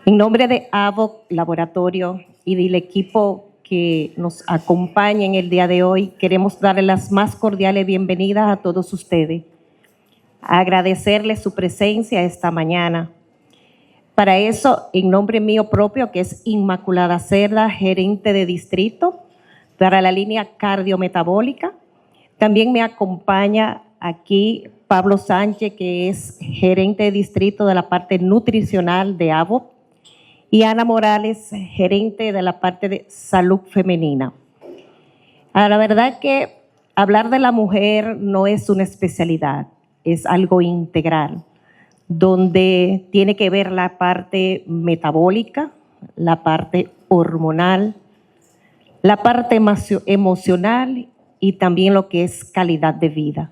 En nombre de AVOC Laboratorio y del equipo que nos acompaña en el día de hoy, queremos darle las más cordiales bienvenidas a todos ustedes, agradecerles su presencia esta mañana. Para eso, en nombre mío propio, que es Inmaculada Cerda, gerente de distrito, para la línea cardiometabólica, también me acompaña aquí Pablo Sánchez, que es gerente de distrito de la parte nutricional de AVOC, y Ana Morales, gerente de la parte de salud femenina. La verdad que hablar de la mujer no es una especialidad, es algo integral, donde tiene que ver la parte metabólica, la parte hormonal, la parte emocional y también lo que es calidad de vida.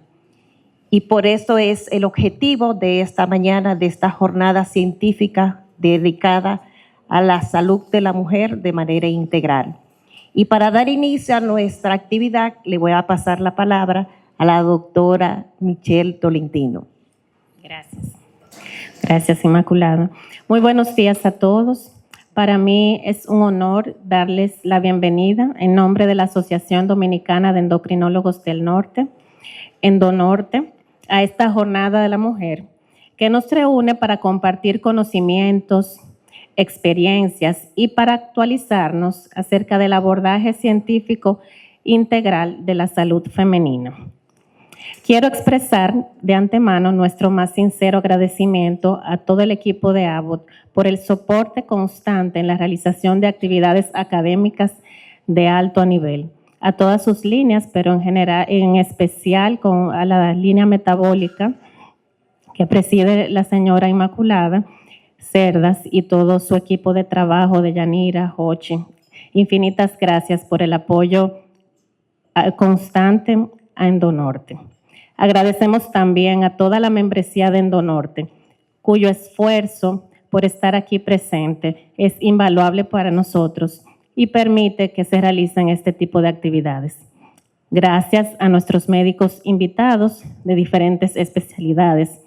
Y por eso es el objetivo de esta mañana, de esta jornada científica dedicada a la salud de la mujer de manera integral. Y para dar inicio a nuestra actividad, le voy a pasar la palabra a la doctora Michelle Tolentino. Gracias. Gracias, Inmaculada. Muy buenos días a todos. Para mí es un honor darles la bienvenida en nombre de la Asociación Dominicana de Endocrinólogos del Norte, Endonorte, a esta Jornada de la Mujer, que nos reúne para compartir conocimientos, experiencias y para actualizarnos acerca del abordaje científico integral de la salud femenina. Quiero expresar de antemano nuestro más sincero agradecimiento a todo el equipo de AVOC por el soporte constante en la realización de actividades académicas de alto nivel, a todas sus líneas, pero en especial a la línea metabólica que preside la señora Inmaculada Cerdas y todo su equipo de trabajo de Yanira, Jochi. Infinitas gracias por el apoyo constante a Endonorte. Agradecemos también a toda la membresía de Endonorte, cuyo esfuerzo por estar aquí presente es invaluable para nosotros y permite que se realicen este tipo de actividades. Gracias a nuestros médicos invitados de diferentes especialidades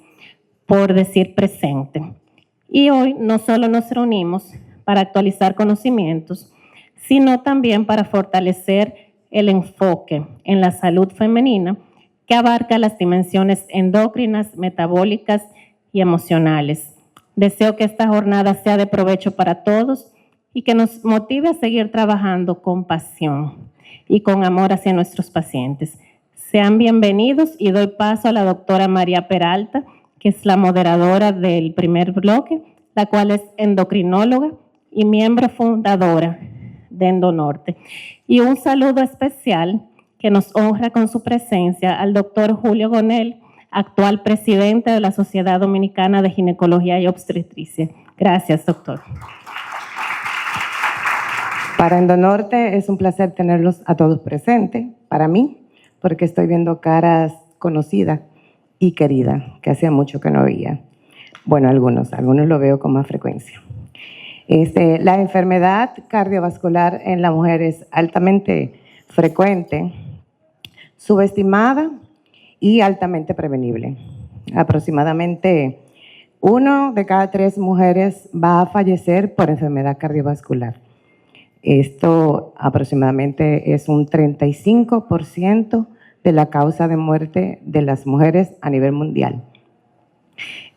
por decir presente. Y hoy no solo nos reunimos para actualizar conocimientos, sino también para fortalecer el enfoque en la salud femenina que abarca las dimensiones endócrinas, metabólicas y emocionales. Deseo que esta jornada sea de provecho para todos y que nos motive a seguir trabajando con pasión y con amor hacia nuestros pacientes. Sean bienvenidos y doy paso a la doctora María Peralta, que es la moderadora del primer bloque, la cual es endocrinóloga y miembro fundadora de Endonorte. Y un saludo especial que nos honra con su presencia al doctor Julio Gonel, actual presidente de la Sociedad Dominicana de Ginecología y Obstetricia. Gracias, doctor. Para Endonorte es un placer tenerlos a todos presentes, para mí, porque estoy viendo caras conocidas y queridas, que hacía mucho que no veía. Bueno, algunos lo veo con más frecuencia. La enfermedad cardiovascular en la mujer es altamente frecuente, subestimada y altamente prevenible. Aproximadamente 1 de cada 3 mujeres va a fallecer por enfermedad cardiovascular. Esto aproximadamente es un 35% de la causa de muerte de las mujeres a nivel mundial.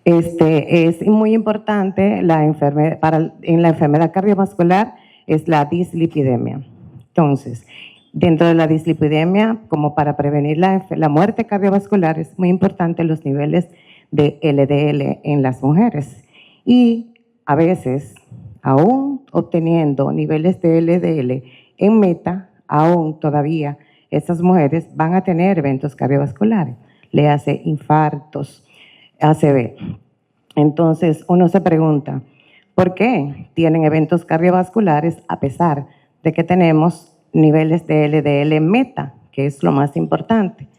Es muy importante en la enfermedad cardiovascular es la dislipidemia. Entonces, dentro de la dislipidemia, como para prevenir la muerte cardiovascular, es muy importante los niveles de LDL en las mujeres. Y a veces, aún obteniendo niveles de LDL en meta, aún todavía esas mujeres van a tener eventos cardiovasculares, le hace infartos, ACV. Entonces uno se pregunta, ¿por qué tienen eventos cardiovasculares a pesar de que tenemos niveles de LDL en meta, que es lo más importante?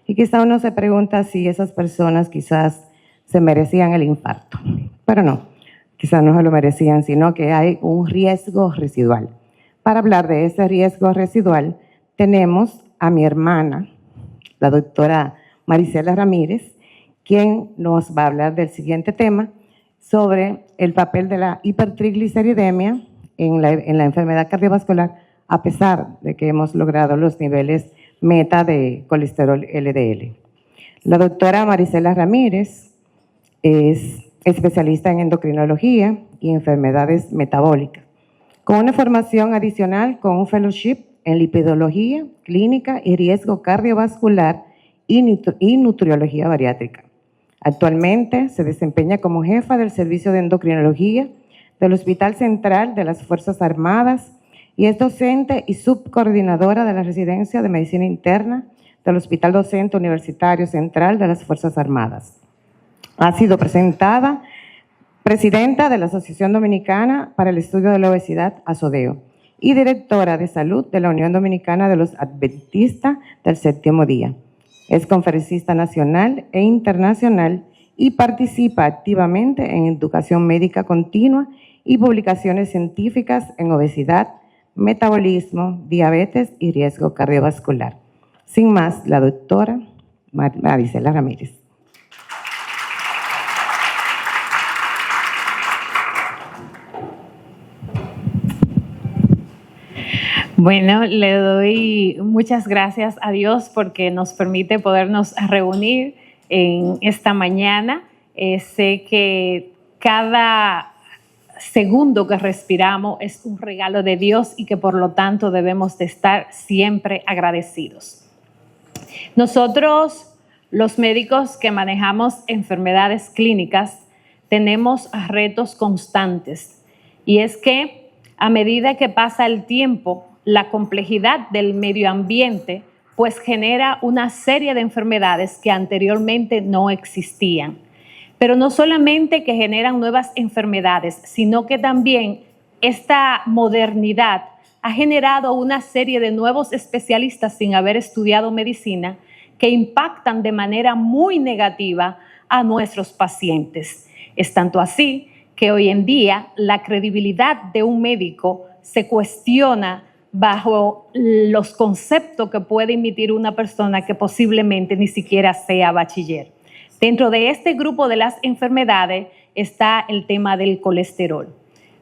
Y quizá uno se pregunta si esas personas quizás se merecían el infarto, pero no, quizás no se lo merecían, sino que hay un riesgo residual. Para hablar de ese riesgo residual, tenemos a mi hermana, la doctora Marisela Ramírez, quien nos va a hablar del siguiente tema sobre el papel de la hipertrigliceridemia en la enfermedad cardiovascular, a pesar de que hemos logrado los niveles meta de colesterol LDL. La doctora Marisela Ramírez es especialista en endocrinología y enfermedades metabólicas, con una formación adicional con un fellowship en lipidología, clínica y riesgo cardiovascular y nutriología bariátrica. Actualmente se desempeña como jefa del Servicio de Endocrinología del Hospital Central de las Fuerzas Armadas y es docente y subcoordinadora de la Residencia de Medicina Interna del Hospital Docente Universitario Central de las Fuerzas Armadas. Ha sido presidenta de la Asociación Dominicana para el Estudio de la Obesidad, ASODEO, y directora de Salud de la Unión Dominicana de los Adventistas del Séptimo Día. Es conferencista nacional e internacional y participa activamente en educación médica continua y publicaciones científicas en obesidad, metabolismo, diabetes y riesgo cardiovascular. Sin más, la doctora Marisela Ramírez. Bueno, le doy muchas gracias a Dios porque nos permite podernos reunir en esta mañana. Sé que cada segundo que respiramos es un regalo de Dios y que por lo tanto debemos de estar siempre agradecidos. Nosotros, los médicos que manejamos enfermedades clínicas, tenemos retos constantes y es que a medida que pasa el tiempo, la complejidad del medio ambiente pues genera una serie de enfermedades que anteriormente no existían. Pero no solamente que generan nuevas enfermedades, sino que también esta modernidad ha generado una serie de nuevos especialistas sin haber estudiado medicina que impactan de manera muy negativa a nuestros pacientes. Es tanto así que hoy en día la credibilidad de un médico se cuestiona bajo los conceptos que puede emitir una persona que posiblemente ni siquiera sea bachiller. Dentro de este grupo de las enfermedades está el tema del colesterol.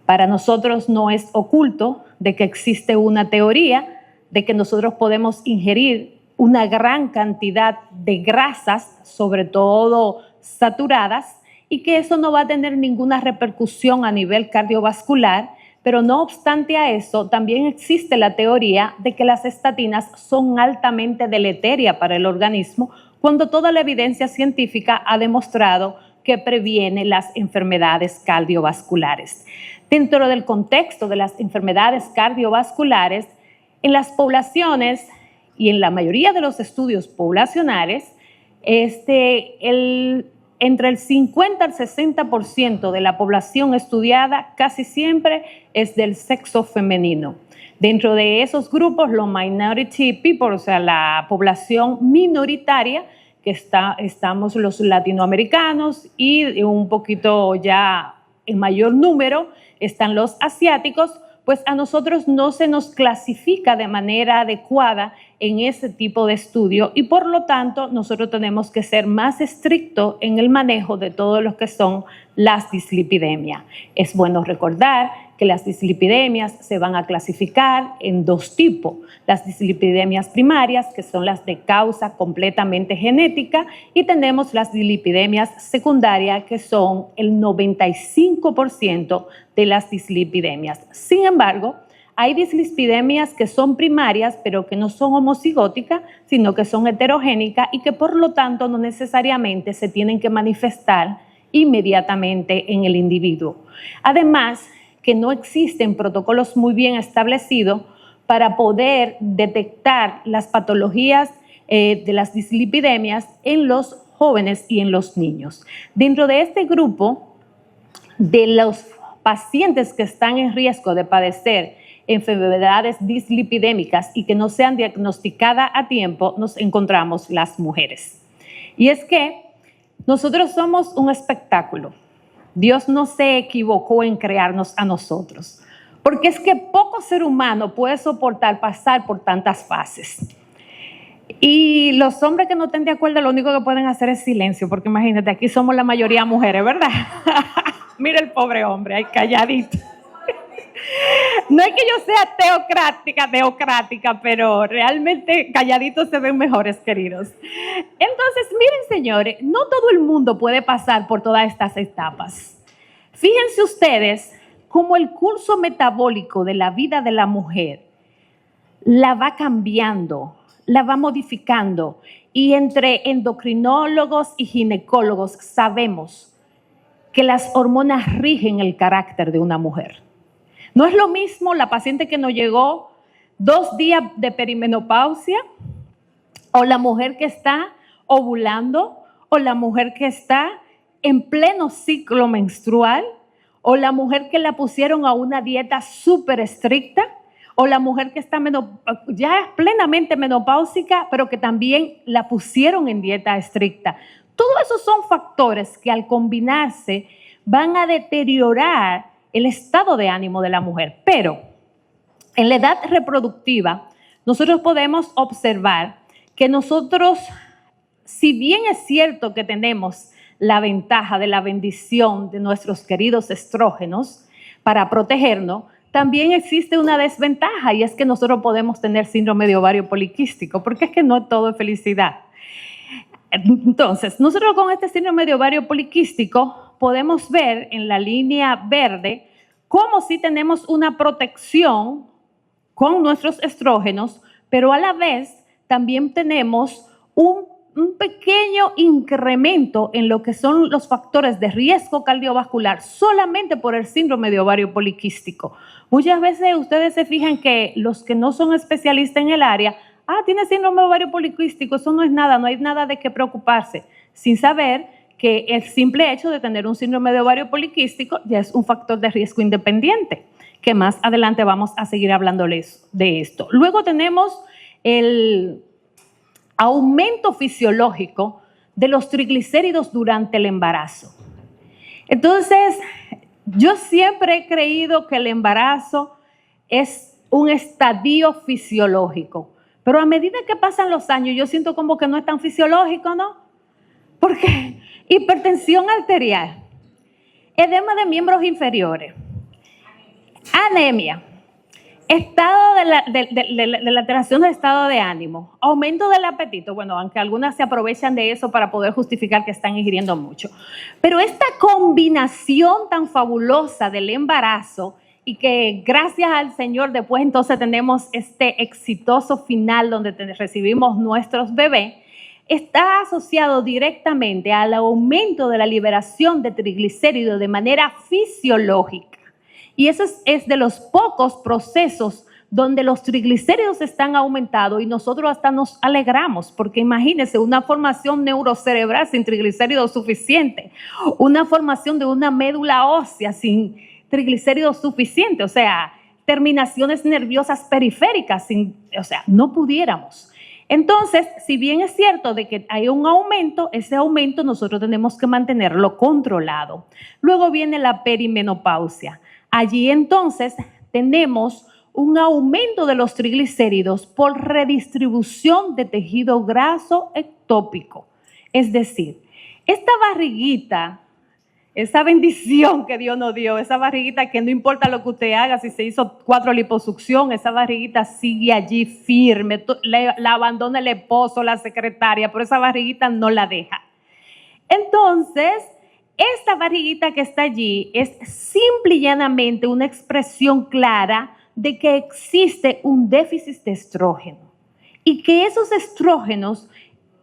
Para nosotros no es oculto de que existe una teoría de que nosotros podemos ingerir una gran cantidad de grasas, sobre todo saturadas, y que eso no va a tener ninguna repercusión a nivel cardiovascular. Pero no obstante a eso, también existe la teoría de que las estatinas son altamente deleterias para el organismo, cuando toda la evidencia científica ha demostrado que previene las enfermedades cardiovasculares. Dentro del contexto de las enfermedades cardiovasculares, en las poblaciones y en la mayoría de los estudios poblacionales, entre el 50 al 60% de la población estudiada casi siempre es del sexo femenino. Dentro de esos grupos, los minority people, o sea, la población minoritaria, que estamos los latinoamericanos y un poquito ya en mayor número están los asiáticos, pues a nosotros no se nos clasifica de manera adecuada en ese tipo de estudio y por lo tanto nosotros tenemos que ser más estrictos en el manejo de todo lo que son las dislipidemias. Es bueno recordar que las dislipidemias se van a clasificar en dos tipos. Las dislipidemias primarias, que son las de causa completamente genética, y tenemos las dislipidemias secundarias, que son el 95% de las dislipidemias. Sin embargo, hay dislipidemias que son primarias, pero que no son homocigóticas, sino que son heterogénicas y que por lo tanto no necesariamente se tienen que manifestar inmediatamente en el individuo. Además, que no existen protocolos muy bien establecidos para poder detectar las patologías de las dislipidemias en los jóvenes y en los niños. Dentro de este grupo de los pacientes que están en riesgo de padecer enfermedades dislipidémicas y que no sean diagnosticadas a tiempo, nos encontramos las mujeres. Y es que nosotros somos un espectáculo. Dios no se equivocó en crearnos a nosotros, porque es que poco ser humano puede soportar pasar por tantas fases. Y los hombres que no estén de acuerdo, lo único que pueden hacer es silencio, porque imagínate, aquí somos la mayoría mujeres, ¿verdad? Mira el pobre hombre, ahí calladito. No es que yo sea teocrática, pero realmente calladitos se ven mejores, queridos. Entonces, miren, señores, no todo el mundo puede pasar por todas estas etapas. Fíjense ustedes cómo el curso metabólico de la vida de la mujer la va cambiando, la va modificando. Y entre endocrinólogos y ginecólogos sabemos que las hormonas rigen el carácter de una mujer. No es lo mismo la paciente que nos llegó 2 días de perimenopausia, o la mujer que está ovulando, o la mujer que está en pleno ciclo menstrual, o la mujer que la pusieron a una dieta súper estricta, o la mujer que está ya plenamente menopáusica, pero que también la pusieron en dieta estricta. Todos esos son factores que al combinarse van a deteriorar el estado de ánimo de la mujer. Pero en la edad reproductiva, nosotros podemos observar que nosotros, si bien es cierto que tenemos la ventaja de la bendición de nuestros queridos estrógenos para protegernos, también existe una desventaja, y es que nosotros podemos tener síndrome de ovario poliquístico, porque es que no todo es felicidad. Entonces, nosotros con este síndrome de ovario poliquístico podemos ver en la línea verde cómo sí tenemos una protección con nuestros estrógenos, pero a la vez también tenemos un pequeño incremento en lo que son los factores de riesgo cardiovascular solamente por el síndrome de ovario poliquístico. Muchas veces ustedes se fijan que los que no son especialistas en el área, tiene síndrome de ovario poliquístico, eso no es nada, no hay nada de qué preocuparse, sin saber que el simple hecho de tener un síndrome de ovario poliquístico ya es un factor de riesgo independiente, que más adelante vamos a seguir hablándoles de esto. Luego tenemos el aumento fisiológico de los triglicéridos durante el embarazo. Entonces, yo siempre he creído que el embarazo es un estadio fisiológico, pero a medida que pasan los años, yo siento como que no es tan fisiológico, ¿no? Porque hipertensión arterial, edema de miembros inferiores, anemia, estado de la alteración del estado de ánimo, aumento del apetito, bueno, aunque algunas se aprovechan de eso para poder justificar que están ingiriendo mucho. Pero esta combinación tan fabulosa del embarazo, y que gracias al Señor después entonces tenemos este exitoso final donde recibimos nuestros bebés, está asociado directamente al aumento de la liberación de triglicéridos de manera fisiológica. Y eso es de los pocos procesos donde los triglicéridos están aumentados y nosotros hasta nos alegramos, porque imagínense una formación neurocerebral sin triglicéridos suficiente, una formación de una médula ósea sin triglicéridos suficientes, o sea, terminaciones nerviosas periféricas, no pudiéramos. Entonces, si bien es cierto de que hay un aumento, ese aumento nosotros tenemos que mantenerlo controlado. Luego viene la perimenopausia. Allí entonces tenemos un aumento de los triglicéridos por redistribución de tejido graso ectópico. Es decir, esta barriguita, esa bendición que Dios nos dio, esa barriguita que no importa lo que usted haga, si se hizo 4 liposucción, esa barriguita sigue allí firme, la abandona el esposo, la secretaria, pero esa barriguita no la deja. Entonces, esta barriguita que está allí es simple y llanamente una expresión clara de que existe un déficit de estrógeno y que esos estrógenos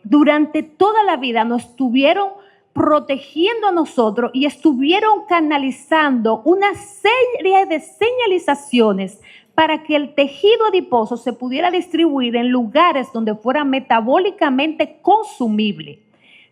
durante toda la vida nos estuvieron protegiendo a nosotros y estuvieron canalizando una serie de señalizaciones para que el tejido adiposo se pudiera distribuir en lugares donde fuera metabólicamente consumible.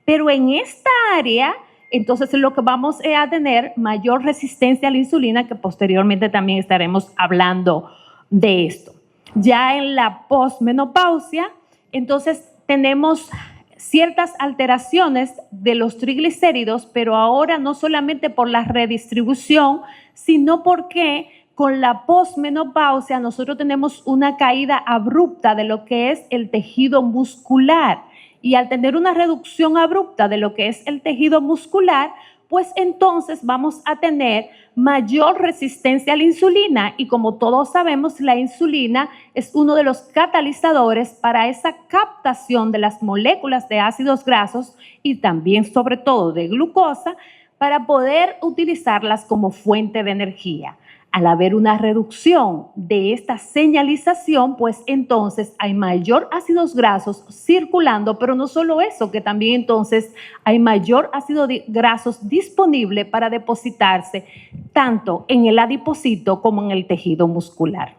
Pero en esta área, entonces lo que vamos a tener mayor resistencia a la insulina, que posteriormente también estaremos hablando de esto. Ya en la posmenopausia, entonces tenemos ciertas alteraciones de los triglicéridos, pero ahora no solamente por la redistribución, sino porque con la posmenopausia nosotros tenemos una caída abrupta de lo que es el tejido muscular. Y al tener una reducción abrupta de lo que es el tejido muscular, pues entonces vamos a tener mayor resistencia a la insulina. Y como todos sabemos, la insulina es uno de los catalizadores para esa captación de las moléculas de ácidos grasos y también sobre todo de glucosa para poder utilizarlas como fuente de energía. Al haber una reducción de esta señalización, pues entonces hay mayor ácidos grasos circulando, pero no solo eso, que también entonces hay mayor ácido grasos disponible para depositarse tanto en el adipocito como en el tejido muscular.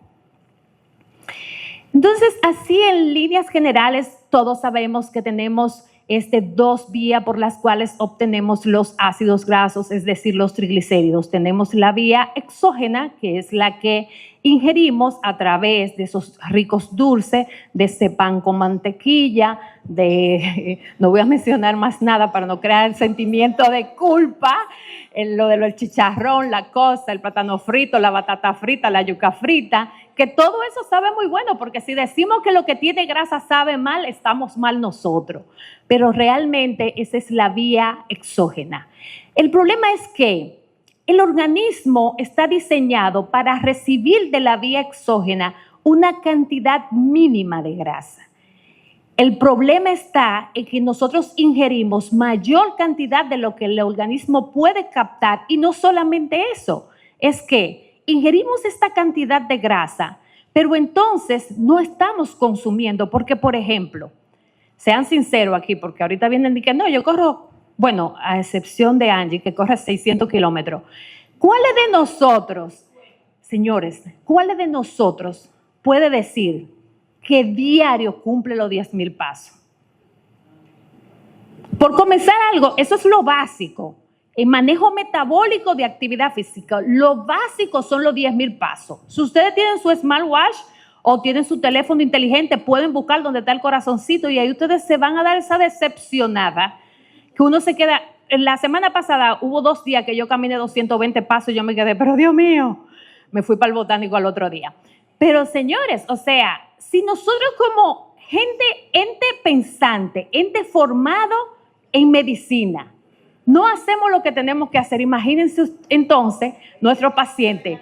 Entonces, así en líneas generales, todos sabemos que tenemos dos vías por las cuales obtenemos los ácidos grasos, es decir, los triglicéridos. Tenemos la vía exógena, que es la que ingerimos a través de esos ricos dulces, de ese pan con mantequilla, no voy a mencionar más nada para no crear el sentimiento de culpa, lo de el chicharrón, la cosa, el plátano frito, la batata frita, la yuca frita, que todo eso sabe muy bueno, porque si decimos que lo que tiene grasa sabe mal, estamos mal nosotros. Pero realmente esa es la vía exógena. El problema es que el organismo está diseñado para recibir de la vía exógena una cantidad mínima de grasa. El problema está en que nosotros ingerimos mayor cantidad de lo que el organismo puede captar, y no solamente eso, es que ingerimos esta cantidad de grasa, pero entonces no estamos consumiendo, porque por ejemplo, sean sinceros aquí, porque ahorita vienen y dicen, no, yo corro, bueno, a excepción de Angie, que corre 600 kilómetros. ¿Cuáles de nosotros, señores, cuáles de nosotros puede decir que diario cumple los 10,000 pasos? Por comenzar algo, eso es lo básico. El manejo metabólico de actividad física, lo básico son los 10,000 pasos. Si ustedes tienen su smartwatch o tienen su teléfono inteligente, pueden buscar donde está el corazoncito y ahí ustedes se van a dar esa decepcionada que uno se queda. La semana pasada hubo 2 días que yo caminé 220 pasos y yo me quedé, pero Dios mío, me fui para el botánico al otro día. Pero señores, o sea, si nosotros como ente pensante, ente formado en medicina, no hacemos lo que tenemos que hacer, imagínense entonces nuestro paciente.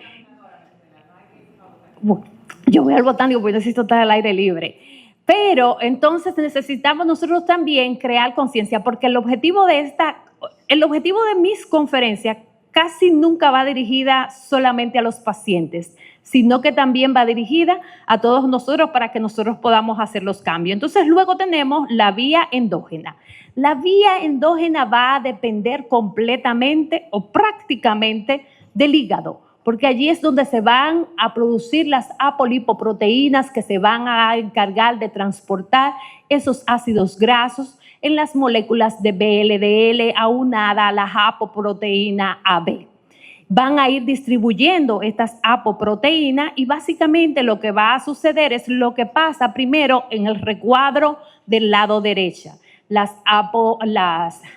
Yo voy al botánico porque necesito estar al aire libre. Pero entonces necesitamos nosotros también crear conciencia, porque el objetivo de mis conferencias casi nunca va dirigida solamente a los pacientes, sino que también va dirigida a todos nosotros para que nosotros podamos hacer los cambios. Entonces luego tenemos la vía endógena. La vía endógena va a depender completamente o prácticamente del hígado, porque allí es donde se van a producir las apolipoproteínas que se van a encargar de transportar esos ácidos grasos en las moléculas de VLDL aunada a la apoproteína AB. Van a ir distribuyendo estas apoproteínas y básicamente lo que va a suceder es lo que pasa primero en el recuadro del lado derecho. Las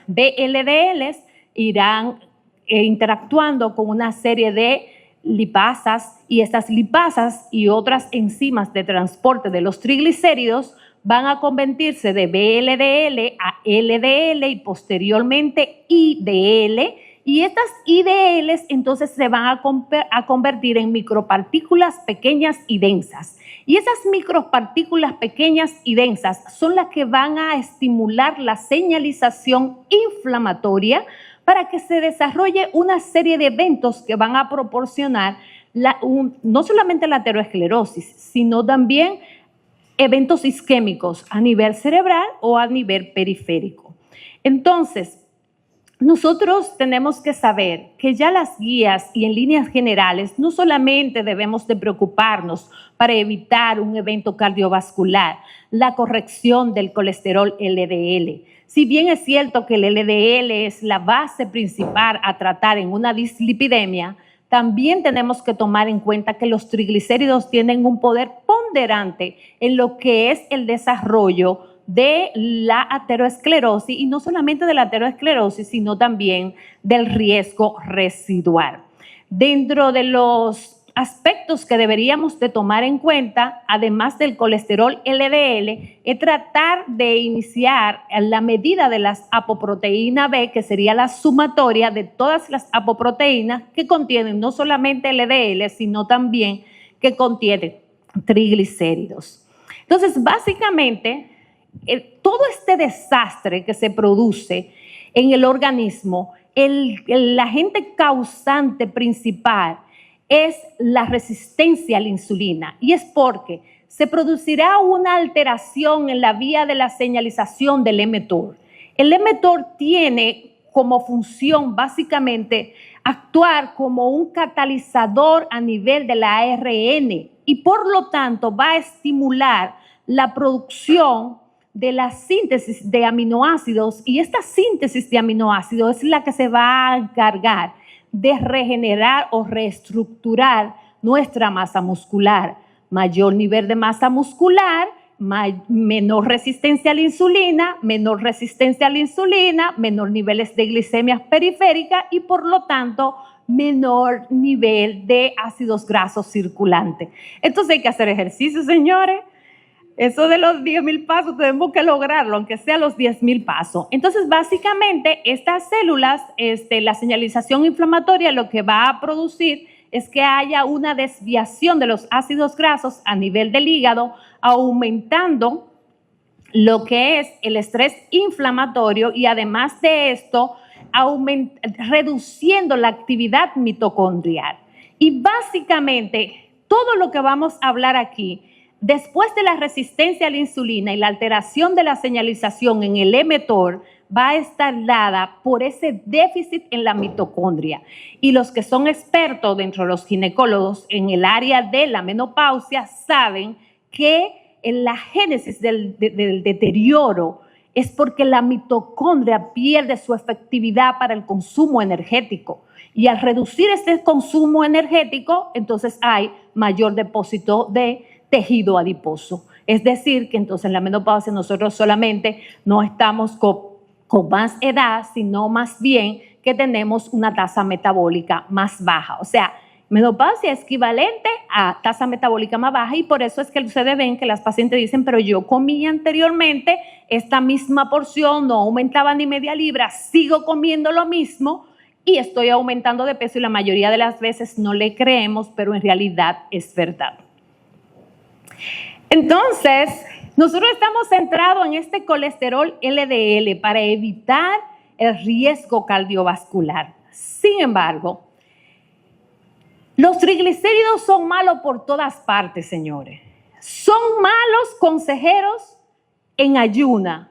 VLDLs irán interactuando con una serie de lipasas y estas lipasas y otras enzimas de transporte de los triglicéridos van a convertirse de VLDL a LDL y posteriormente IDL, y estas IDLs entonces se van a convertir en micropartículas pequeñas y densas. Y esas micropartículas pequeñas y densas son las que van a estimular la señalización inflamatoria para que se desarrolle una serie de eventos que van a proporcionar no solamente la aterosclerosis, sino también eventos isquémicos a nivel cerebral o a nivel periférico. Entonces, nosotros tenemos que saber que ya las guías y en líneas generales no solamente debemos de preocuparnos para evitar un evento cardiovascular, la corrección del colesterol LDL. Si bien es cierto que el LDL es la base principal a tratar en una dislipidemia, también tenemos que tomar en cuenta que los triglicéridos tienen un poder ponderante en lo que es el desarrollo de la aterosclerosis, y no solamente de la aterosclerosis, sino también del riesgo residual. Dentro de los aspectos que deberíamos de tomar en cuenta, además del colesterol LDL, es tratar de iniciar la medida de las apoproteína B, que sería la sumatoria de todas las apoproteínas que contienen no solamente LDL, sino también que contienen triglicéridos. Entonces, básicamente, todo este desastre que se produce en el organismo, el agente causante principal es la resistencia a la insulina, y es porque se producirá una alteración en la vía de la señalización del mTOR. El mTOR tiene como función básicamente actuar como un catalizador a nivel de la ARN y por lo tanto va a estimular la producción de la síntesis de aminoácidos, y esta síntesis de aminoácidos es la que se va a encargar de regenerar o reestructurar nuestra masa muscular. Mayor nivel de masa muscular, menor resistencia a la insulina, menor niveles de glicemia periférica y por lo tanto menor nivel de ácidos grasos circulantes. Entonces hay que hacer ejercicio, señores. Eso de los 10,000 pasos tenemos que lograrlo, aunque sea los 10,000 pasos. Entonces, básicamente, estas células, la señalización inflamatoria lo que va a producir es que haya una desviación de los ácidos grasos a nivel del hígado, aumentando lo que es el estrés inflamatorio y además de esto, reduciendo la actividad mitocondrial. Y básicamente, todo lo que vamos a hablar aquí, después de la resistencia a la insulina y la alteración de la señalización en el mTOR, va a estar dada por ese déficit en la mitocondria. Y los que son expertos dentro de los ginecólogos en el área de la menopausia saben que en la génesis del deterioro es porque la mitocondria pierde su efectividad para el consumo energético. Y al reducir este consumo energético, entonces hay mayor depósito de tejido adiposo. Es decir, que entonces en la menopausia nosotros solamente no estamos con más edad, sino más bien que tenemos una tasa metabólica más baja. O sea, menopausia es equivalente a tasa metabólica más baja y por eso es que ustedes ven que las pacientes dicen, pero yo comí anteriormente esta misma porción, no aumentaba ni media libra, sigo comiendo lo mismo y estoy aumentando de peso y la mayoría de las veces no le creemos, pero en realidad es verdad. Entonces, nosotros estamos centrados en este colesterol LDL para evitar el riesgo cardiovascular. Sin embargo, los triglicéridos son malos por todas partes, señores. Son malos consejeros en ayuna,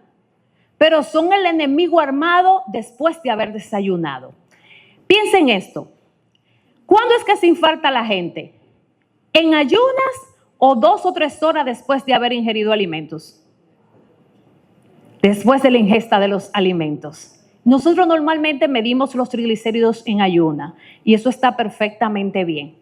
pero son el enemigo armado después de haber desayunado. Piensen esto. ¿Cuándo es que se infarta la gente? ¿En ayunas o 2 o 3 horas después de haber ingerido alimentos? Después de la ingesta de los alimentos. Nosotros normalmente medimos los triglicéridos en ayuna y eso está perfectamente bien.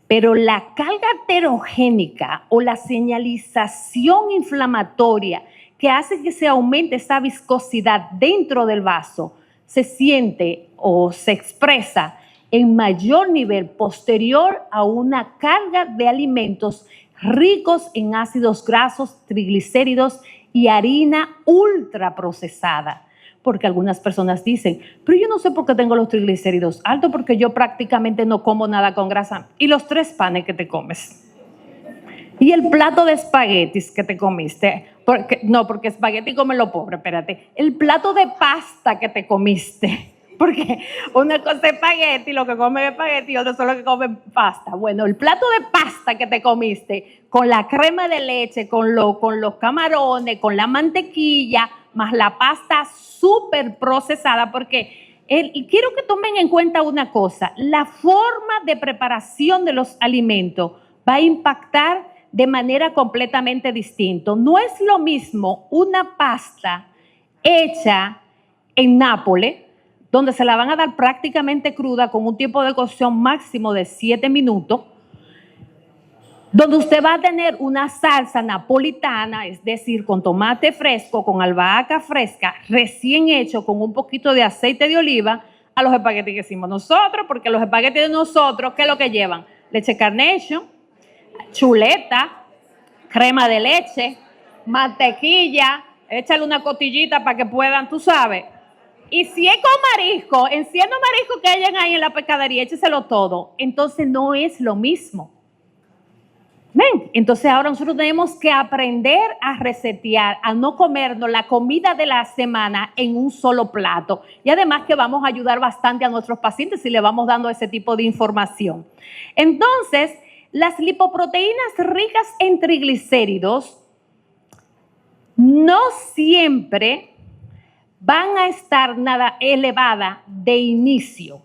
Pero la carga heterogénica o la señalización inflamatoria que hace que se aumente esa viscosidad dentro del vaso se siente o se expresa en mayor nivel posterior a una carga de alimentos ricos en ácidos grasos, triglicéridos y harina ultraprocesada. Porque algunas personas dicen, pero yo no sé por qué tengo los triglicéridos altos, porque yo prácticamente no como nada con grasa. ¿Y los 3 panes que te comes? ¿Y el plato de espaguetis que te comiste? Porque espagueti come lo pobre, espérate. El plato de pasta que te comiste. Porque una cosa es espagueti, lo que come es espagueti y otro solo que come pasta. Bueno, el plato de pasta que te comiste con la crema de leche, con los camarones, con la mantequilla, más la pasta súper procesada, porque y quiero que tomen en cuenta una cosa, la forma de preparación de los alimentos va a impactar de manera completamente distinta. No es lo mismo una pasta hecha en Nápoles, donde se la van a dar prácticamente cruda con un tiempo de cocción máximo de 7 minutos, donde usted va a tener una salsa napolitana, es decir, con tomate fresco, con albahaca fresca, recién hecho, con un poquito de aceite de oliva, a los espaguetis que hicimos nosotros, porque los espaguetis de nosotros, ¿qué es lo que llevan? leche Carnation, chuleta, crema de leche, mantequilla, échale una costillita para que puedan, tú sabes. Y si es con marisco, enciendo marisco que hayan ahí en la pescadería, écheselo todo. Entonces no es lo mismo. ¿Ven? Entonces ahora nosotros tenemos que aprender a resetear, a no comernos la comida de la semana en un solo plato. Y además que vamos a ayudar bastante a nuestros pacientes si le vamos dando ese tipo de información. Entonces, las lipoproteínas ricas en triglicéridos no siempre van a estar nada elevada de inicio.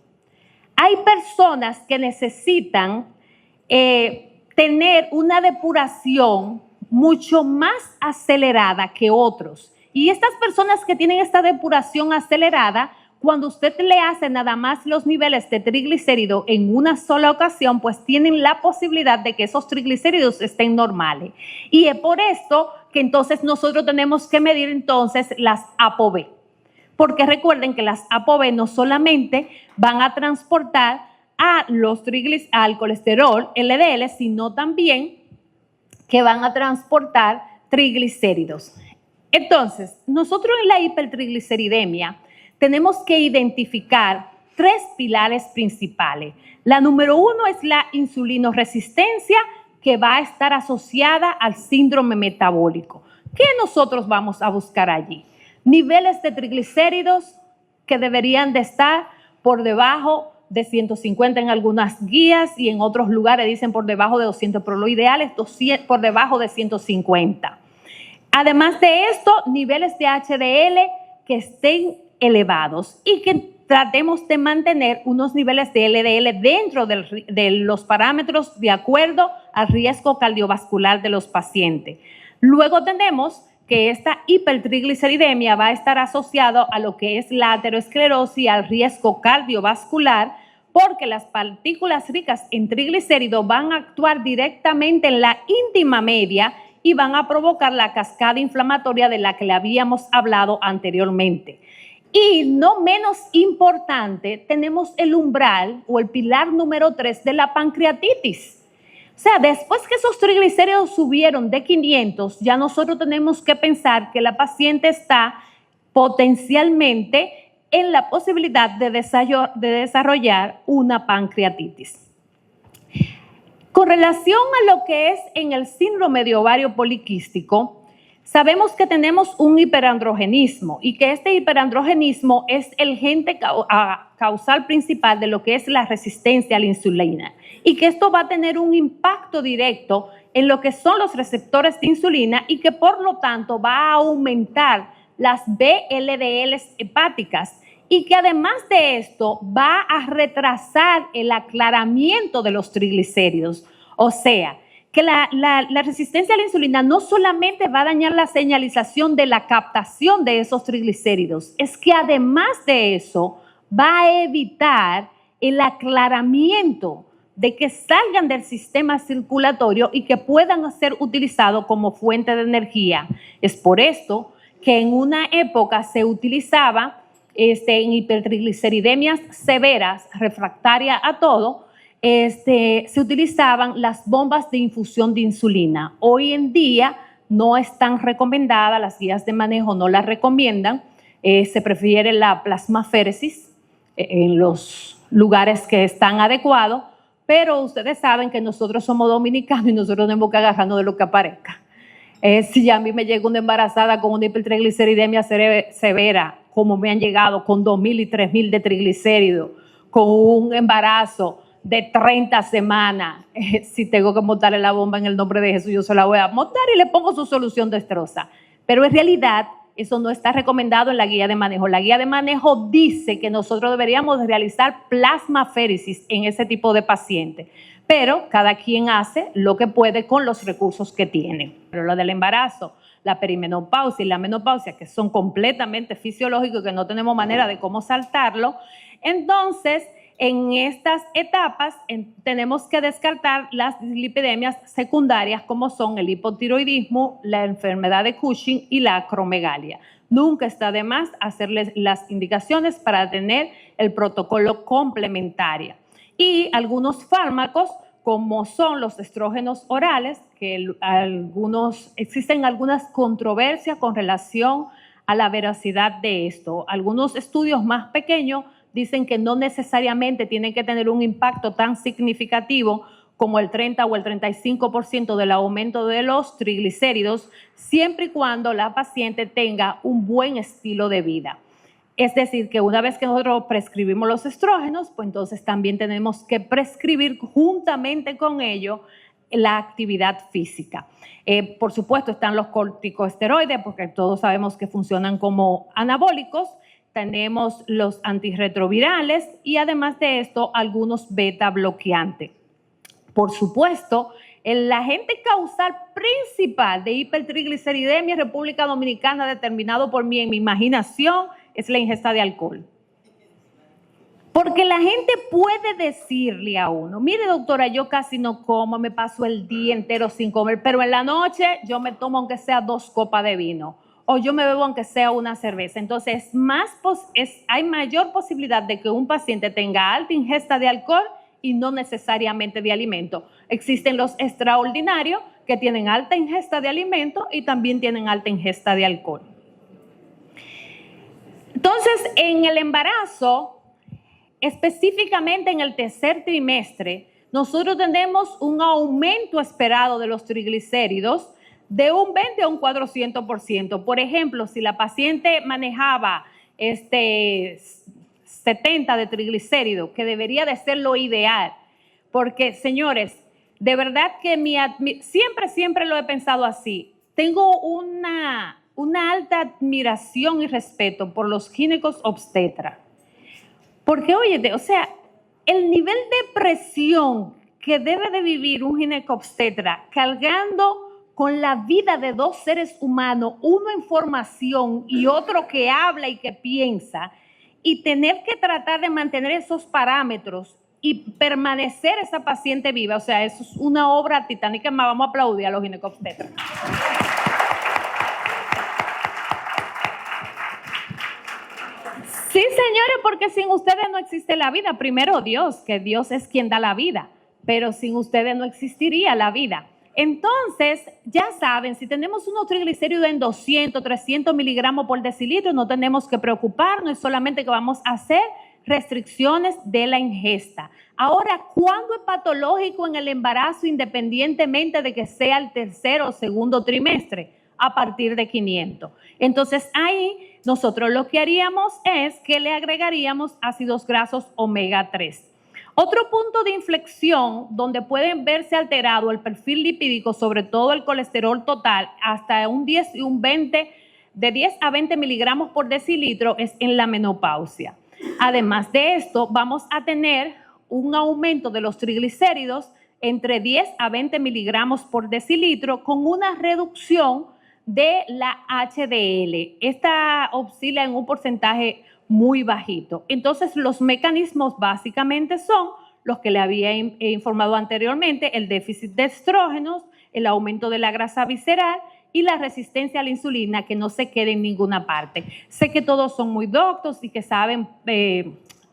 Hay personas que necesitan tener una depuración mucho más acelerada que otros. Y estas personas que tienen esta depuración acelerada, cuando usted le hace nada más los niveles de triglicéridos en una sola ocasión, pues tienen la posibilidad de que esos triglicéridos estén normales. Y es por esto que entonces nosotros tenemos que medir entonces las ApoB. Porque recuerden que las ApoB no solamente van a transportar al colesterol LDL, sino también que van a transportar triglicéridos. Entonces, nosotros en la hipertrigliceridemia tenemos que identificar 3 pilares principales. La número 1 es la insulinoresistencia, que va a estar asociada al síndrome metabólico. ¿Qué nosotros vamos a buscar allí? Niveles de triglicéridos que deberían de estar por debajo de 150 en algunas guías y en otros lugares dicen por debajo de 200, pero lo ideal es por debajo de 150. Además de esto, niveles de HDL que estén elevados y que tratemos de mantener unos niveles de LDL dentro de los parámetros de acuerdo al riesgo cardiovascular de los pacientes. Luego tenemos que esta hipertrigliceridemia va a estar asociado a lo que es la aterosclerosis y al riesgo cardiovascular, porque las partículas ricas en triglicéridos van a actuar directamente en la íntima media y van a provocar la cascada inflamatoria de la que le habíamos hablado anteriormente. Y no menos importante, tenemos el umbral o el pilar número 3 de la pancreatitis. O sea, después que esos triglicéridos subieron de 500, ya nosotros tenemos que pensar que la paciente está potencialmente en la posibilidad de desarrollar una pancreatitis. Con relación a lo que es en el síndrome de ovario poliquístico, sabemos que tenemos un hiperandrogenismo y que este hiperandrogenismo es el agente causal principal de lo que es la resistencia a la insulina y que esto va a tener un impacto directo en lo que son los receptores de insulina y que por lo tanto va a aumentar las VLDLs hepáticas y que además de esto va a retrasar el aclaramiento de los triglicéridos. O sea, que la resistencia a la insulina no solamente va a dañar la señalización de la captación de esos triglicéridos, es que además de eso va a evitar el aclaramiento de que salgan del sistema circulatorio y que puedan ser utilizados como fuente de energía. Es por esto que en una época se utilizaba en hipertrigliceridemias severas, refractaria a todo, se utilizaban las bombas de infusión de insulina. Hoy en día no están recomendadas, las guías de manejo no las recomiendan, se prefiere la plasmaféresis en los lugares que están adecuados, pero ustedes saben que nosotros somos dominicanos y nosotros tenemos que agarrarnos de lo que aparezca. Si a mí me llega una embarazada con una hipertrigliceridemia severa, como me han llegado con 2.000 y 3.000 de triglicéridos, con un embarazo de 30 semanas, si tengo que montarle la bomba en el nombre de Jesús, yo se la voy a montar y le pongo su solución destroza. Pero en realidad eso no está recomendado en la guía de manejo. La guía de manejo dice que nosotros deberíamos realizar plasmaféresis en ese tipo de pacientes, pero cada quien hace lo que puede con los recursos que tiene. Pero lo del embarazo, la perimenopausia y la menopausia, que son completamente fisiológicos y que no tenemos manera de cómo saltarlo, entonces en estas etapas tenemos que descartar las dislipidemias secundarias como son el hipotiroidismo, la enfermedad de Cushing y la acromegalia. Nunca está de más hacerles las indicaciones para tener el protocolo complementario. Y algunos fármacos como son los estrógenos orales, que existen algunas controversias con relación a la veracidad de esto. Algunos estudios más pequeños dicen que no necesariamente tienen que tener un impacto tan significativo como el 30 o el 35% del aumento de los triglicéridos, siempre y cuando la paciente tenga un buen estilo de vida. Es decir, que una vez que nosotros prescribimos los estrógenos, pues entonces también tenemos que prescribir juntamente con ello la actividad física. Por supuesto están los corticosteroides, porque todos sabemos que funcionan como anabólicos. Tenemos los antirretrovirales y además de esto, algunos beta bloqueantes. Por supuesto, el agente causal principal de hipertrigliceridemia en República Dominicana, determinado por mí en mi imaginación, es la ingesta de alcohol. Porque la gente puede decirle a uno, mire doctora, yo casi no como, me paso el día entero sin comer, pero en la noche yo me tomo aunque sea 2 copas de vino, o yo me bebo aunque sea una cerveza. Entonces hay mayor posibilidad de que un paciente tenga alta ingesta de alcohol y no necesariamente de alimento. Existen los extraordinarios que tienen alta ingesta de alimento y también tienen alta ingesta de alcohol. Entonces, en el embarazo, específicamente en el tercer trimestre, nosotros tenemos un aumento esperado de los triglicéridos de un 20 a un 400%. Por ejemplo, si la paciente manejaba 70 de triglicéridos, que debería de ser lo ideal, porque señores, de verdad que siempre lo he pensado así. Tengo una alta admiración y respeto por los ginecos obstetras. Porque, oye, o sea, el nivel de presión que debe de vivir un ginecobstetra cargando con la vida de 2 seres humanos, uno en formación y otro que habla y que piensa, y tener que tratar de mantener esos parámetros y permanecer esa paciente viva, o sea, eso es una obra titánica. Más vamos a aplaudir a los ginecobstetras. Sí, señores, porque sin ustedes no existe la vida. Primero Dios, que Dios es quien da la vida, pero sin ustedes no existiría la vida. Entonces, ya saben, si tenemos unos triglicéridos en 200, 300 miligramos por decilitro, no tenemos que preocuparnos, es solamente que vamos a hacer restricciones de la ingesta. Ahora, ¿cuándo es patológico en el embarazo independientemente de que sea el tercer o segundo trimestre? A partir de 500. Entonces, ahí nosotros lo que haríamos es que le agregaríamos ácidos grasos omega 3. Otro punto de inflexión donde pueden verse alterado el perfil lipídico, sobre todo el colesterol total, hasta un 10 y un 20, de 10 a 20 miligramos por decilitro, es en la menopausia. Además de esto, vamos a tener un aumento de los triglicéridos entre 10 a 20 miligramos por decilitro con una reducción de la HDL. Esta oscila en un porcentaje muy bajito. Entonces, los mecanismos básicamente son los que le había informado anteriormente: el déficit de estrógenos, el aumento de la grasa visceral y la resistencia a la insulina, que no se quede en ninguna parte. Sé que todos son muy doctos y que saben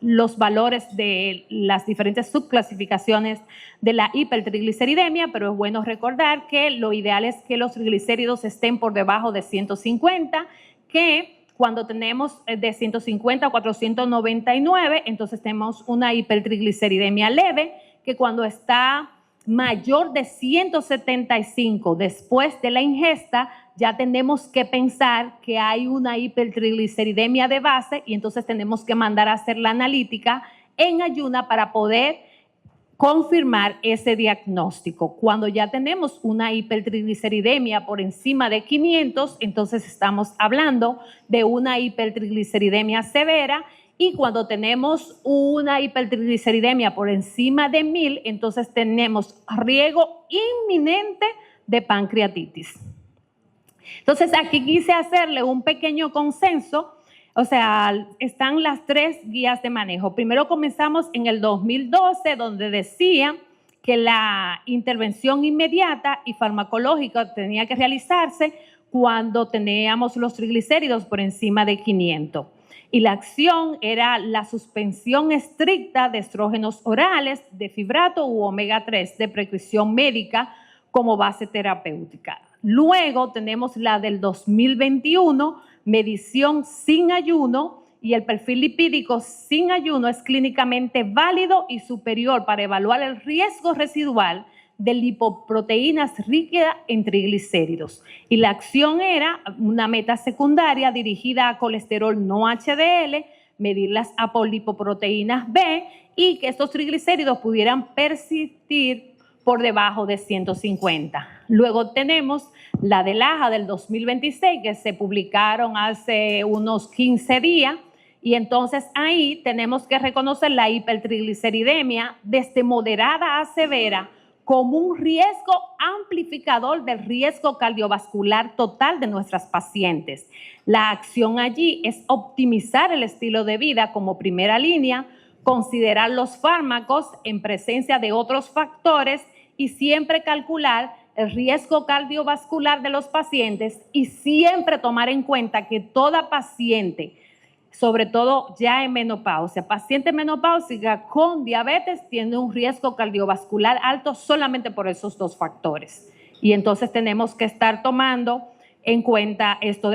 los valores de las diferentes subclasificaciones de la hipertrigliceridemia, pero es bueno recordar que lo ideal es que los triglicéridos estén por debajo de 150, que cuando tenemos de 150 a 499, entonces tenemos una hipertrigliceridemia leve, que cuando está mayor de 175 después de la ingesta, ya tenemos que pensar que hay una hipertrigliceridemia de base y entonces tenemos que mandar a hacer la analítica en ayuna para poder confirmar ese diagnóstico. Cuando ya tenemos una hipertrigliceridemia por encima de 500, entonces estamos hablando de una hipertrigliceridemia severa, y cuando tenemos una hipertrigliceridemia por encima de 1000, entonces tenemos riesgo inminente de pancreatitis. Entonces, aquí quise hacerle un pequeño consenso. O sea, están las 3 guías de manejo. Primero comenzamos en el 2012, donde decía que la intervención inmediata y farmacológica tenía que realizarse cuando teníamos los triglicéridos por encima de 500. Y la acción era la suspensión estricta de estrógenos orales, de fibrato u omega 3 de prescripción médica como base terapéutica. Luego tenemos la del 2021, medición sin ayuno, y el perfil lipídico sin ayuno es clínicamente válido y superior para evaluar el riesgo residual de lipoproteínas ricas en triglicéridos. Y la acción era una meta secundaria dirigida a colesterol no HDL, medir las apolipoproteínas B y que estos triglicéridos pudieran persistir por debajo de 150. Luego tenemos la del AJA del 2026, que se publicaron hace unos 15 días, y entonces ahí tenemos que reconocer la hipertrigliceridemia desde moderada a severa como un riesgo amplificador del riesgo cardiovascular total de nuestras pacientes. La acción allí es optimizar el estilo de vida como primera línea, considerar los fármacos en presencia de otros factores y siempre calcular el riesgo cardiovascular de los pacientes y siempre tomar en cuenta que toda paciente, sobre todo ya en menopausia, paciente menopáusica con diabetes tiene un riesgo cardiovascular alto solamente por esos dos factores. Y entonces tenemos que estar tomando en cuenta esto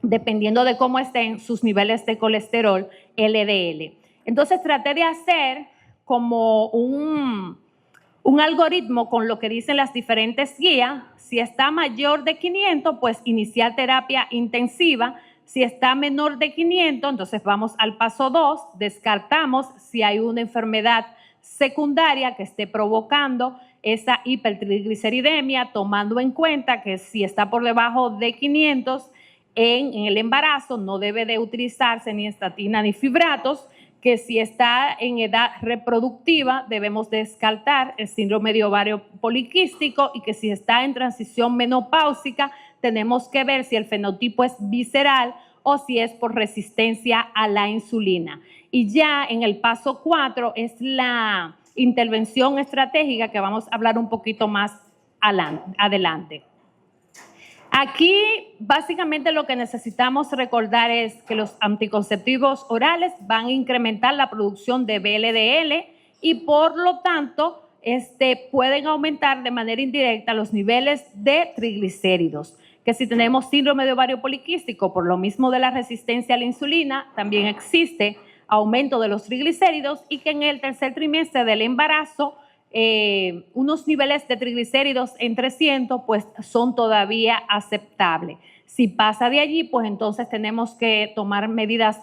dependiendo de cómo estén sus niveles de colesterol LDL. Entonces traté de hacer como un algoritmo con lo que dicen las diferentes guías. Si está mayor de 500, pues iniciar terapia intensiva. Si está menor de 500, entonces vamos al paso 2, descartamos si hay una enfermedad secundaria que esté provocando esa hipertrigliceridemia, tomando en cuenta que si está por debajo de 500 en el embarazo no debe de utilizarse ni estatina ni fibratos, que si está en edad reproductiva debemos descartar el síndrome de ovario poliquístico y que si está en transición menopáusica tenemos que ver si el fenotipo es visceral o si es por resistencia a la insulina. Y ya en el paso 4 es la intervención estratégica que vamos a hablar un poquito más adelante. Aquí básicamente lo que necesitamos recordar es que los anticonceptivos orales van a incrementar la producción de VLDL y por lo tanto pueden aumentar de manera indirecta los niveles de triglicéridos. Que si tenemos síndrome de ovario poliquístico, por lo mismo de la resistencia a la insulina, también existe aumento de los triglicéridos y que en el tercer trimestre del embarazo unos niveles de triglicéridos en 300 pues son todavía aceptables. Si pasa de allí, pues entonces tenemos que tomar medidas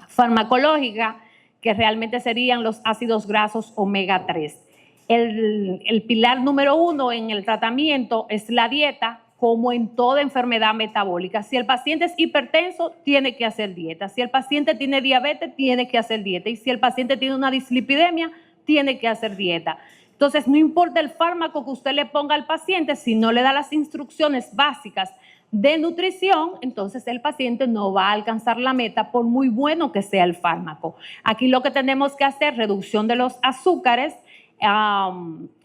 farmacológicas que realmente serían los ácidos grasos omega 3. El pilar número 1 en el tratamiento es la dieta, como en toda enfermedad metabólica. Si el paciente es hipertenso, tiene que hacer dieta. Si el paciente tiene diabetes, tiene que hacer dieta. Y si el paciente tiene una dislipidemia, tiene que hacer dieta. Entonces, no importa el fármaco que usted le ponga al paciente, si no le da las instrucciones básicas de nutrición, entonces el paciente no va a alcanzar la meta por muy bueno que sea el fármaco. Aquí lo que tenemos que hacer, reducción de los azúcares,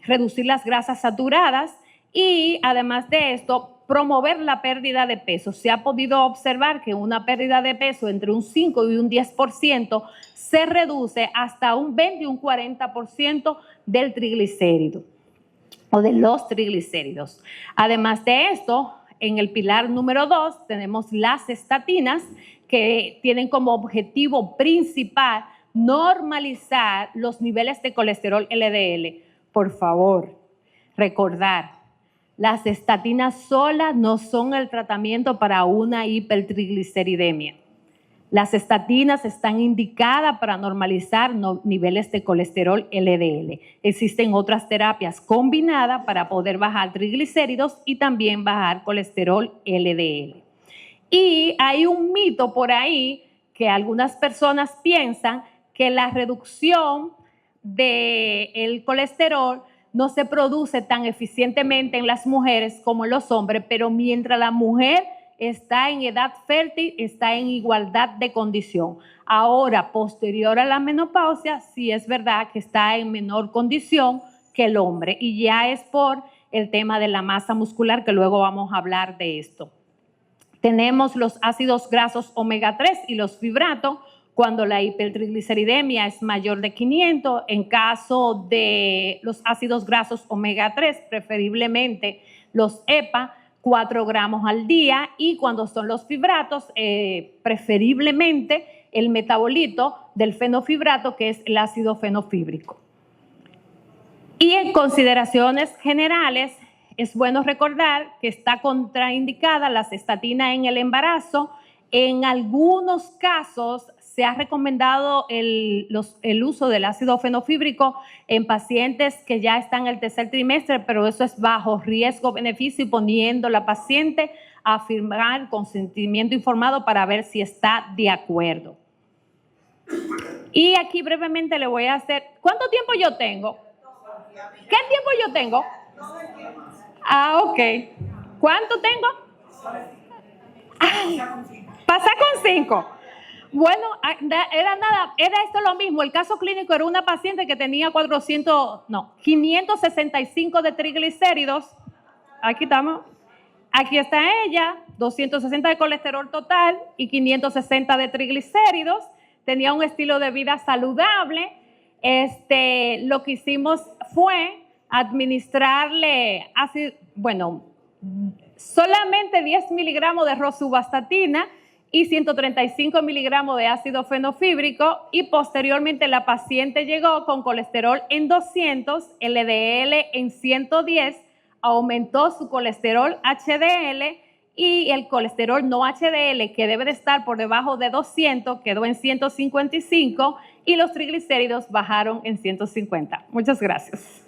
reducir las grasas saturadas y además de esto, promover la pérdida de peso. Se ha podido observar que una pérdida de peso entre un 5 y un 10% se reduce hasta un 20 y un 40% del triglicérido o de los triglicéridos. Además de esto, en el pilar número 2 tenemos las estatinas que tienen como objetivo principal normalizar los niveles de colesterol LDL. Por favor, recordar, las estatinas solas no son el tratamiento para una hipertrigliceridemia. Las estatinas están indicadas para normalizar niveles de colesterol LDL. Existen otras terapias combinadas para poder bajar triglicéridos y también bajar colesterol LDL. Y hay un mito por ahí que algunas personas piensan que la reducción del colesterol no se produce tan eficientemente en las mujeres como en los hombres, pero mientras la mujer está en edad fértil, está en igualdad de condición. Ahora, posterior a la menopausia, sí es verdad que está en menor condición que el hombre y ya es por el tema de la masa muscular, que luego vamos a hablar de esto. Tenemos los ácidos grasos omega 3 y los fibratos, cuando la hipertrigliceridemia es mayor de 500. En caso de los ácidos grasos omega 3, preferiblemente los EPA, 4 gramos al día, y cuando son los fibratos, preferiblemente el metabolito del fenofibrato, que es el ácido fenofíbrico. Y en consideraciones generales, es bueno recordar que está contraindicada la cestatina en el embarazo. En algunos casos se ha recomendado el uso del ácido fenofíbrico en pacientes que ya están en el tercer trimestre, pero eso es bajo riesgo-beneficio y poniendo a la paciente a firmar consentimiento informado para ver si está de acuerdo. Y aquí brevemente le voy a hacer... ¿Cuánto tiempo yo tengo? ¿Qué tiempo yo tengo? Ah, ok. ¿Cuánto tengo? Pasar con 5. Bueno, era esto lo mismo. El caso clínico era una paciente que tenía 565 de triglicéridos. Aquí estamos. Aquí está ella, 260 de colesterol total y 560 de triglicéridos. Tenía un estilo de vida saludable. Lo que hicimos fue administrarle solamente 10 miligramos de rosuvastatina y 135 miligramos de ácido fenofíbrico, y posteriormente la paciente llegó con colesterol en 200, LDL en 110, aumentó su colesterol HDL, y el colesterol no HDL, que debe de estar por debajo de 200, quedó en 155, y los triglicéridos bajaron en 150. Muchas gracias.